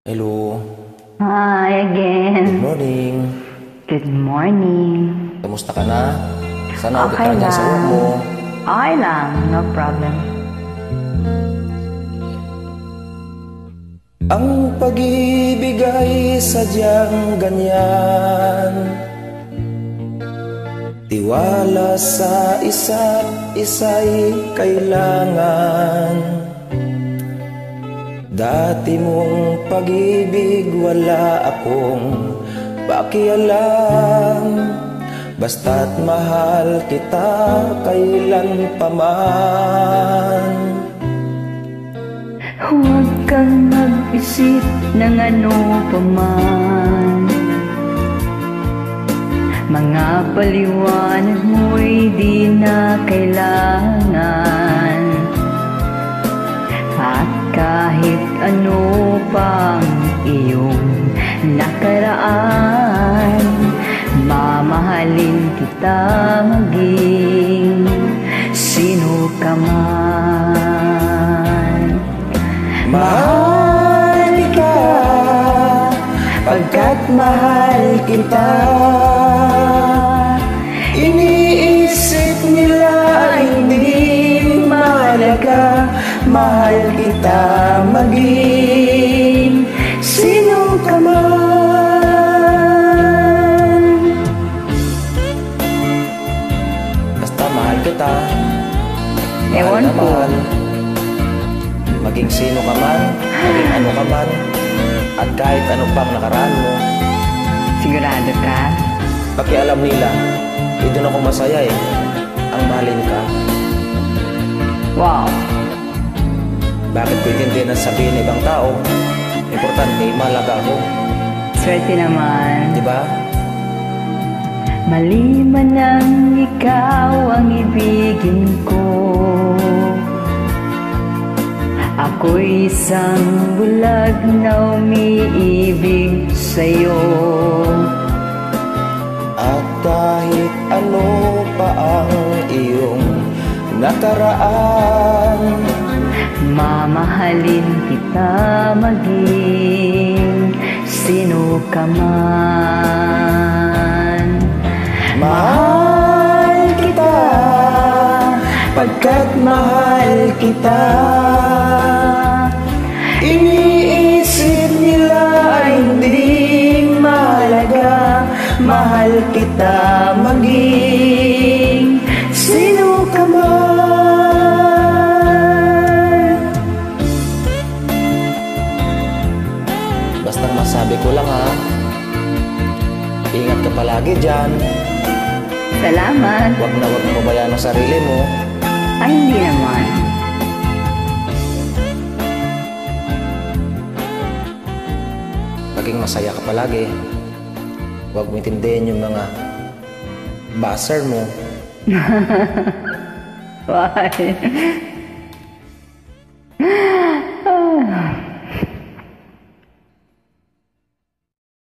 Hello. Hi Good again. morning. Good morning. Kamusta ka na? Sana okay Okay ka na dyan sa work lang. mo. Okay lang, no problem. Ang pag-ibig ay sadyang ganyan. Tiwala sa isa't isa'y kailangan. Dati mong pag-ibig wala akong pakialam. Basta't mahal kita kailan pa man. Huwag kang mag-isip ng ano pa man. Mga paliwanag mo'y di na kailangan. At kahit ano pang iyong nakaraan, mamahalin kita maging sino ka man. Mahal kita, pagkat mahal kita. Iniisip nila hindi mahalaga. Mahal kita maging sino ka man. Basta mahal kita, Ewan na ko. mahal. Maging sino ka man, maging ano ka man, at kahit ano pang nakaraan mo. Sigurado ka? Pakialam nila, doon ako masaya ang mahalin ka. Wow. Bakit ko itindihan ang sabihin ng ibang tao? Importante, mahalaga ako. Swerte naman. Di ba? Mali man ang ikaw ang ibigin ko. Ako'y isang bulag na umiibig sa'yo. At kahit ano pa ang iyong nakaraan, Mamahalin kita maging sino ka man. mahal kita, pagkat mahal kita. Iniisip nila ay hindi mahalaga. Mahal kita maging sino ka man. Basta masabi ko lang ha, ingat ka palagi dyan. Salamat. Huwag na huwag mo pabayaan ang sarili mo. Ay, hindi naman. Maging masaya ka palagi. Huwag mo intindihin yung mga buzzer mo. Why?